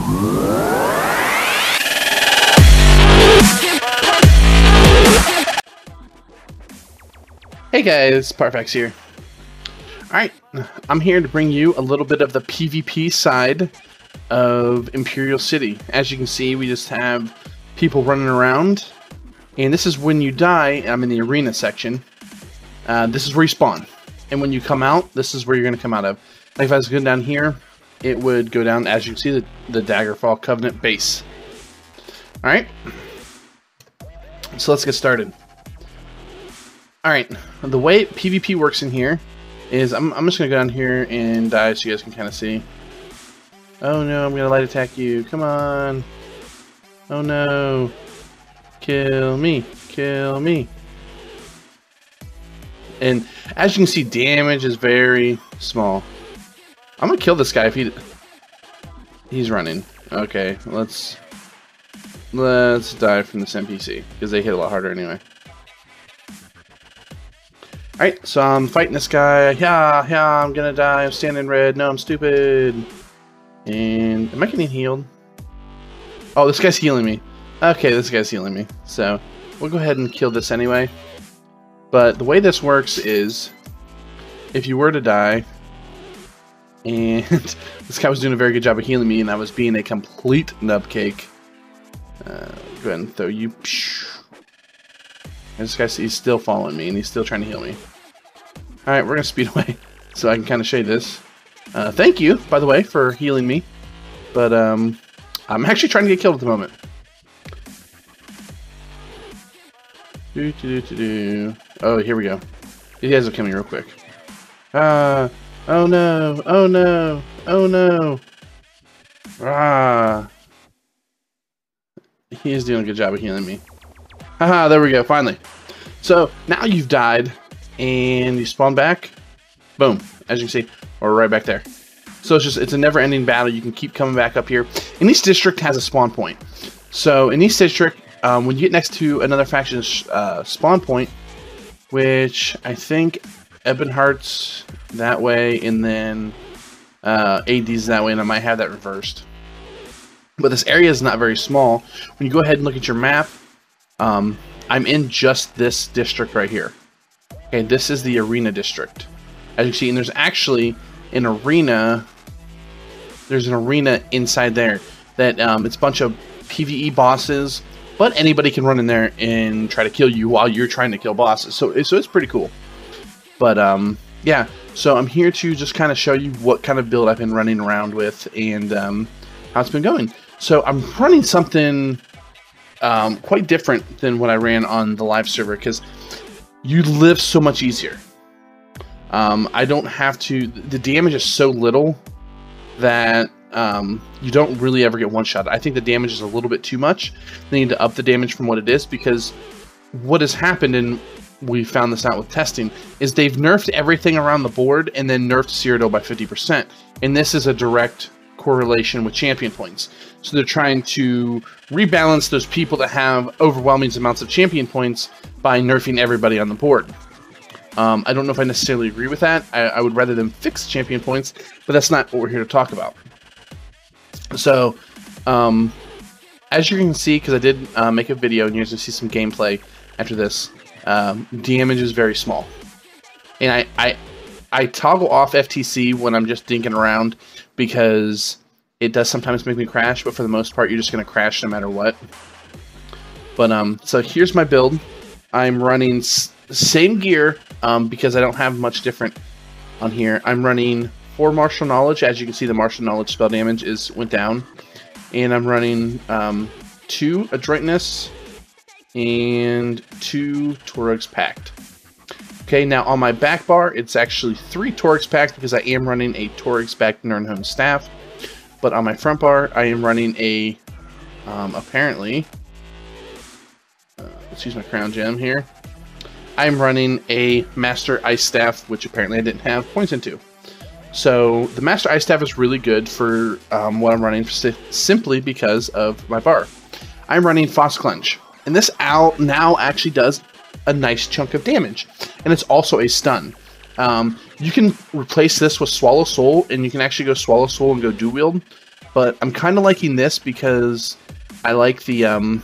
Hey guys, Parfax here. Alright, I'm here to bring you a little bit of the PvP side of Imperial City. As you can see, we just have people running around. And this is when you die. I'm in the arena section. This is where you spawn. And when you come out, this is where you're going to come out of. Like if I was going down here, it would go down, as you can see, the Daggerfall Covenant base. Alright. So let's get started. Alright, the way PvP works in here is, I'm just going to go down here and die so you guys can kind of see. Oh no, I'm going to light attack you. Come on. Oh no. Kill me. Kill me. And as you can see, damage is very small. I'm going to kill this guy if he's running. Okay, let's die from this NPC, because they hit a lot harder anyway. Alright, so I'm fighting this guy. Yeah, I'm gonna die. I'm standing red. No, I'm stupid. And am I getting healed? Oh, this guy's healing me. Okay, this guy's healing me. So we'll go ahead and kill this anyway. But the way this works is, if you were to die, and this guy was doing a very good job of healing me, and I was being a complete nubcake. Go ahead and throw you. And this guy, he's still following me, and he's still trying to heal me. Alright, we're going to speed away, so I can kind of show you this. Thank you, by the way, for healing me. But, I'm actually trying to get killed at the moment. Oh, here we go. You guys will kill me real quick. Oh no, oh no, oh no. He is doing a good job of healing me. Haha, there we go, finally. So, now you've died, and you spawn back. Boom, as you can see, or right back there. So it's a never-ending battle. You can keep coming back up here. And each district has a spawn point. So, in each district, when you get next to another faction's spawn point, which I think Ebonheart's that way, and then AD's that way, and I might have that reversed. But this area is not very small. When you go ahead and look at your map, I'm in just this district right here. Okay, this is the arena district. As you can see, and there's actually an arena. There's an arena inside there that it's a bunch of PvE bosses, but anybody can run in there and try to kill you while you're trying to kill bosses. So it's pretty cool. But yeah, so I'm here to just kind of show you what kind of build I've been running around with and how it's been going. So I'm running something quite different than what I ran on the live server, because you live so much easier. I don't have to, the damage is so little that you don't really ever get one shot. I think the damage is a little bit too much. They need to up the damage from what it is, because what has happened, and we found this out with testing, is they've nerfed everything around the board and then nerfed Cyrodiil by 50%. And this is a direct correlation with champion points. So they're trying to rebalance those people that have overwhelming amounts of champion points by nerfing everybody on the board. I don't know if I necessarily agree with that. I would rather them fix champion points, but that's not what we're here to talk about. So, as you can see, because I did make a video, and you're going to see some gameplay after this, damage is very small. And I toggle off FTC when I'm just dinking around, because it does sometimes make me crash, but for the most part, you're just going to crash no matter what. But, so here's my build. I'm running same gear, because I don't have much different on here. I'm running 4 Martial Knowledge. As you can see, the Martial Knowledge spell damage went down. And I'm running 2 Adroitness and 2 Torag's Pact. Okay, now on my back bar, it's actually 3 Torag's Pact, because I am running a Torag's Pact Nirnhome Staff. But on my front bar, I am running a, apparently, let's use my Crown Gem here. I'm running a Master Ice Staff, which apparently I didn't have points into. So the Master Ice Staff is really good for what I'm running, simply because of my bar. I'm running Foss Clench, and this owl now actually does a nice chunk of damage, and it's also a stun. You can replace this with Swallow Soul, and you can actually go Swallow Soul and go Dual Wield, but I'm kind of liking this because I like the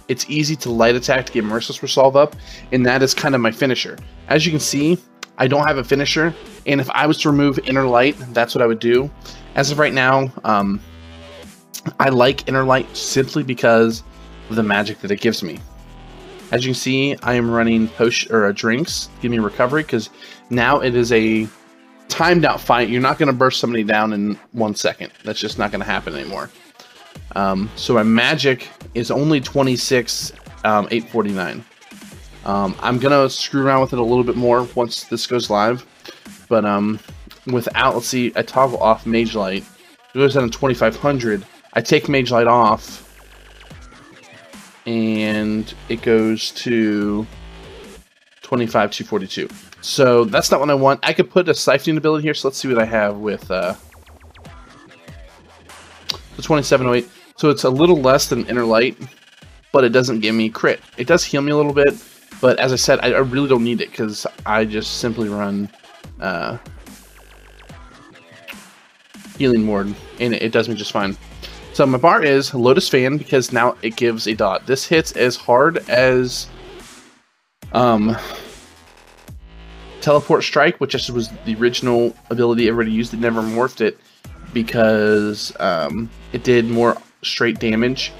it's easy to light attack to get Merciless Resolve up, and that is kind of my finisher. As you can see, I don't have a finisher, and if I was to remove Inner Light, that's what I would do. As of right now, I like Inner Light simply because of the magic that it gives me. As you can see, I am running drinks, give me recovery, because now it is a timed out fight. You're not going to burst somebody down in 1 second. That's just not going to happen anymore. So my magic is only 26, 849. I'm gonna screw around with it a little bit more once this goes live, but without, let's see, I toggle off Mage Light. It goes down to 2500. I take Mage Light off, and it goes to 25,242. So that's not what I want. I could put a siphoning ability here. So let's see what I have with the 2708. So it's a little less than Inner Light, but it doesn't give me crit. It does heal me a little bit, but as I said, I really don't need it because I just simply run Healing Ward, and it does me just fine. So my bar is Lotus Fan because now it gives a dot. This hits as hard as Teleport Strike, which just was the original ability everybody used. It never morphed it because it did more straight damage,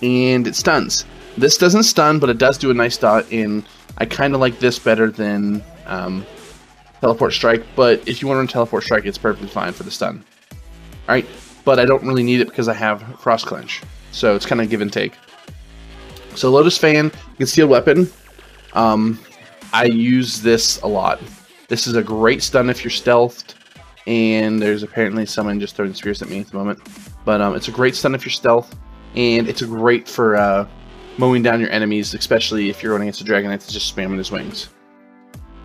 and it stuns. This doesn't stun, but it does do a nice dot, and I kind of like this better than Teleport Strike, but if you want to run Teleport Strike, it's perfectly fine for the stun. Alright, but I don't really need it because I have Frost Clench, so it's kind of give and take. So Lotus Fan, Concealed Weapon, I use this a lot. This is a great stun if you're stealthed, and there's apparently someone just throwing spears at me at the moment. But it's a great stun if you're stealth, and it's a great for mowing down your enemies, especially if you're running against a Dragonite that's just spamming his wings.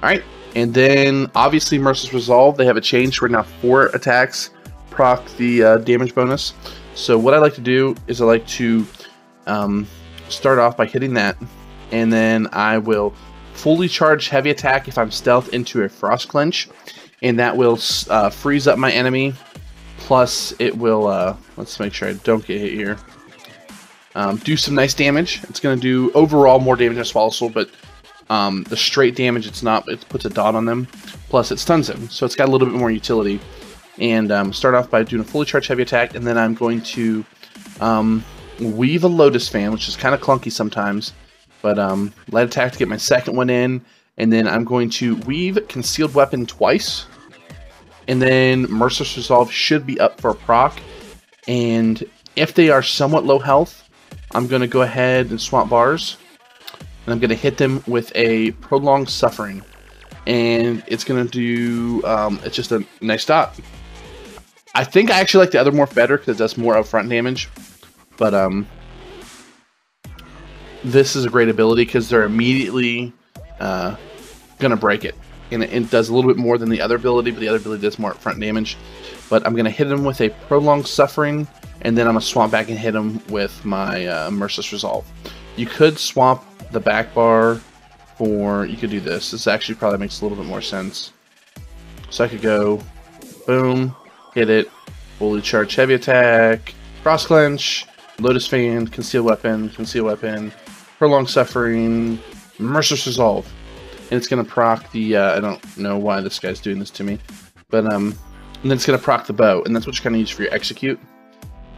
Alright, and then obviously Merciless Resolve, they have a change where now 4 attacks proc the damage bonus. So what I like to do is I like to start off by hitting that, and then I will fully charge heavy attack if I'm stealth into a Frost Clench, and that will freeze up my enemy. Plus, it will, let's make sure I don't get hit here, do some nice damage. It's going to do overall more damage than Swallow Soul, but the straight damage, it puts a dot on them. Plus, it stuns them, so it's got a little bit more utility. And start off by doing a fully charged heavy attack, and then I'm going to weave a Lotus Fan, which is kind of clunky sometimes, but light attack to get my second one in, and then I'm going to weave Concealed Weapon twice. And then Merciless Resolve should be up for a proc. And if they are somewhat low health, I'm going to go ahead and swap bars. And I'm going to hit them with a Prolonged Suffering. And it's going to do, it's just a nice dot. I think I actually like the other morph better because it does more upfront damage. But this is a great ability because they're immediately going to break it. And it does a little bit more than the other ability, but the other ability does more upfront damage. But I'm going to hit him with a Prolonged Suffering, and then I'm going to swap back and hit him with my Merciless Resolve. You could swap the back bar for, you could do this. This actually probably makes a little bit more sense. So I could go, boom, hit it, fully charge heavy attack, Frost Clench, Lotus Fan, Concealed Weapon, Prolonged Suffering, Merciless Resolve. And it's going to proc the, I don't know why this guy's doing this to me, but, and then it's going to proc the bow, and that's what you're going to use for your execute.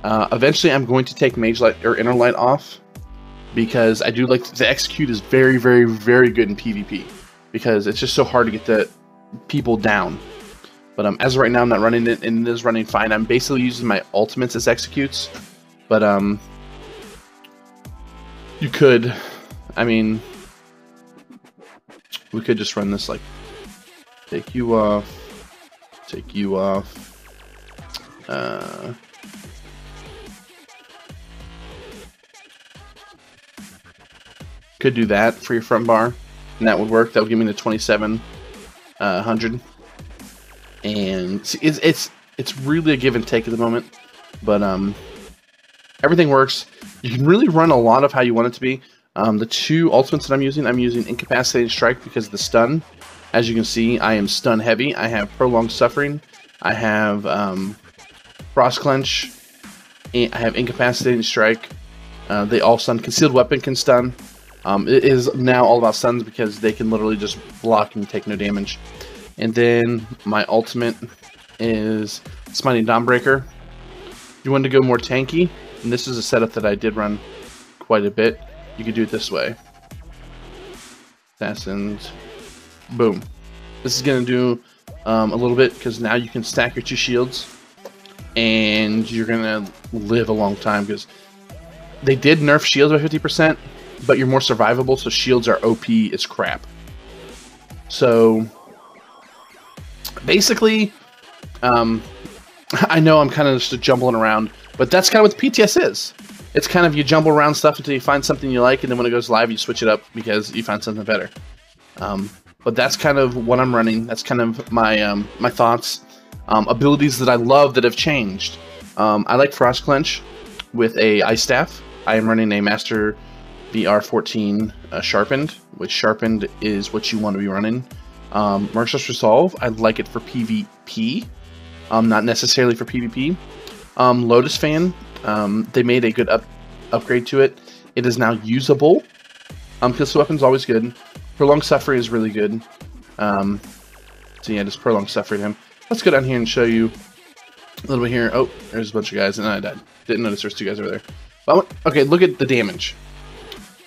Eventually, I'm going to take Mage Light or Inner Light off, because I do like, the execute is very, very, very good in PvP, because it's just so hard to get the people down. But as of right now, I'm not running it, and it is running fine. I'm basically using my ultimates as executes, but, you could, I mean, we could just run this like, take you off, could do that for your front bar, and that would work. That would give me the 2700. And see, it's really a give and take at the moment, but everything works. You can really run a lot of how you want it to be. The two ultimates that I'm using Incapacitating Strike because of the stun. As you can see, I am stun heavy. I have Prolonged Suffering. I have Frost Clench. I have Incapacitating Strike. They all stun. Concealed Weapon can stun. It is now all about stuns because they can literally just block and take no damage. And then my ultimate is Smiting Dawnbreaker. If you want to go more tanky, and this is a setup that I did run quite a bit, you could do it this way. Assassins. Boom. This is going to do a little bit because now you can stack your 2 shields and you're going to live a long time because they did nerf shields by 50%, but you're more survivable, so shields are OP as crap. So basically, I know I'm kind of just jumbling around, but that's kind of what the PTS is. It's kind of you jumble around stuff until you find something you like, and then when it goes live, you switch it up because you find something better. But that's kind of what I'm running. That's kind of my my thoughts. Abilities that I love that have changed. I like Frost Clench with a Ice Staff. I am running a Master VR14 Sharpened, which Sharpened is what you want to be running. Merciless Resolve, I like it for PvP, not necessarily for PvP. Lotus Fan, they made a good upgrade to it. It is now usable. Pistol Weapon's always good. Prolonged Suffering is really good. So yeah, just Prolonged Suffering him. Let's go down here and show you a little bit here. Oh, there's a bunch of guys, and I died. Didn't notice there's 2 guys over there. But okay, look at the damage.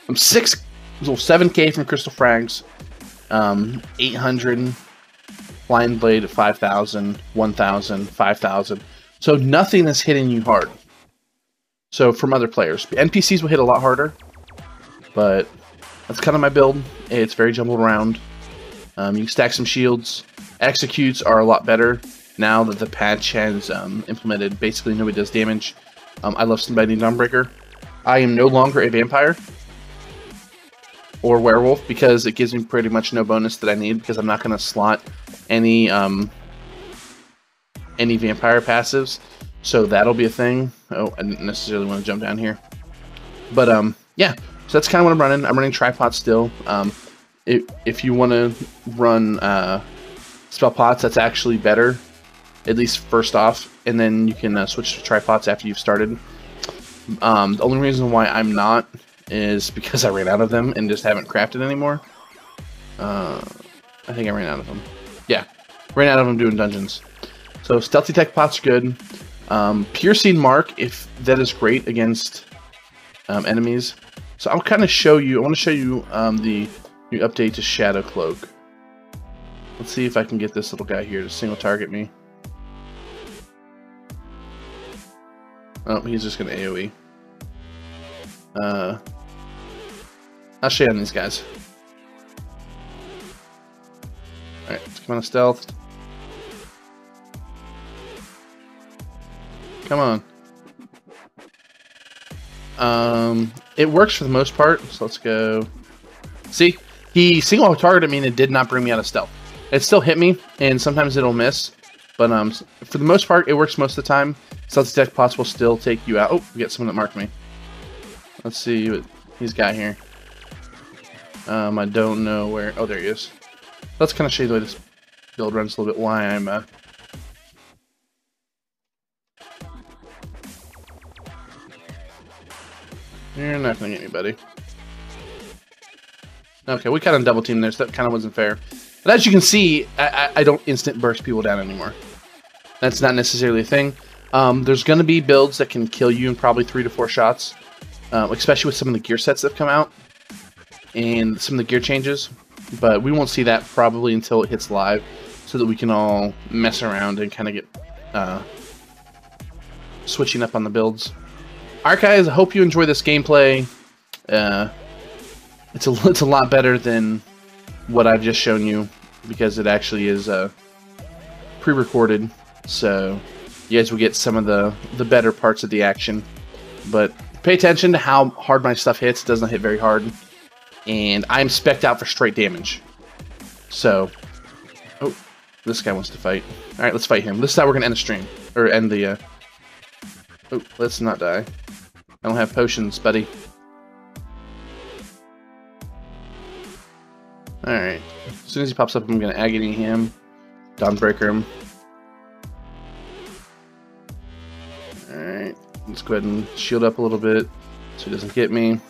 I'm 7k from Crystal Frags, 800 Flying Blade at 5,000, 1,000, 5,000. So nothing is hitting you hard. So from other players, NPCs will hit a lot harder, but that's kind of my build. It's very jumbled around. You can stack some shields. Executes are a lot better now that the patch has implemented. Basically, nobody does damage. I love Smiting Dawnbreaker. I am no longer a vampire or werewolf because it gives me pretty much no bonus that I need because I'm not going to slot any vampire passives. So that'll be a thing. Oh, I didn't necessarily want to jump down here. But yeah, so that's kind of what I'm running. I'm running Tripod still. If you want to run Spell Pots, that's actually better, at least first off, and then you can switch to Tripods after you've started. The only reason why I'm not is because I ran out of them and just haven't crafted anymore. I think I ran out of them. Yeah, ran out of them doing dungeons. So Stealthy Tech Pots are good. Piercing Mark, if that is great against enemies. So I'll kind of show you, I want to show you the new update to Shadow Cloak. Let's see if I can get this little guy here to single target me. Oh, he's just going to AoE. I'll show you on these guys. Alright, let's come on a stealth. Come on. It works for the most part, so let's go. See? He single targeted me and it did not bring me out of stealth. It still hit me, and sometimes it'll miss. But for the most part, it works most of the time. Stealthy Tech Pots will still take you out. Oh, we got someone that marked me. Let's see what he's got here. I don't know where. Oh, there he is. Let's kind of show you the way this build runs a little bit. Why I'm You're not gonna get anybody. Okay, we kind of double teamed there, so that kind of wasn't fair. But as you can see, I don't instant burst people down anymore. That's not necessarily a thing. There's going to be builds that can kill you in probably 3 to 4 shots, especially with some of the gear sets that have come out and some of the gear changes. But we won't see that probably until it hits live, so that we can all mess around and kind of get switching up on the builds. Alright guys, I hope you enjoy this gameplay. It's a lot better than what I've just shown you because it actually is pre-recorded, so you guys will get some of the better parts of the action. But pay attention to how hard my stuff hits. It doesn't hit very hard, and I'm spec'd out for straight damage. So, oh, this guy wants to fight. All right, let's fight him. This is how we're gonna end the stream or end the. Oh, let's not die. I don't have potions, buddy. Alright. As soon as he pops up, I'm going to Agony him. Dawnbreaker him. Alright. Let's go ahead and shield up a little bit so he doesn't get me.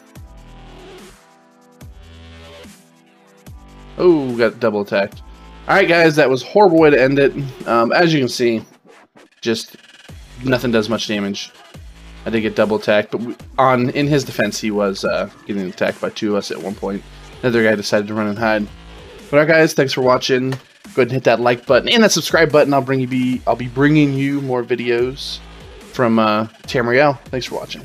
Oh, got double attacked. Alright guys, that was a horrible way to end it. As you can see, just nothing does much damage. I did get double attacked, but in his defense, he was getting attacked by 2 of us at one point. Another guy decided to run and hide. But alright guys, thanks for watching. Go ahead and hit that like button and that subscribe button. I'll be bringing you more videos from Tamriel. Thanks for watching.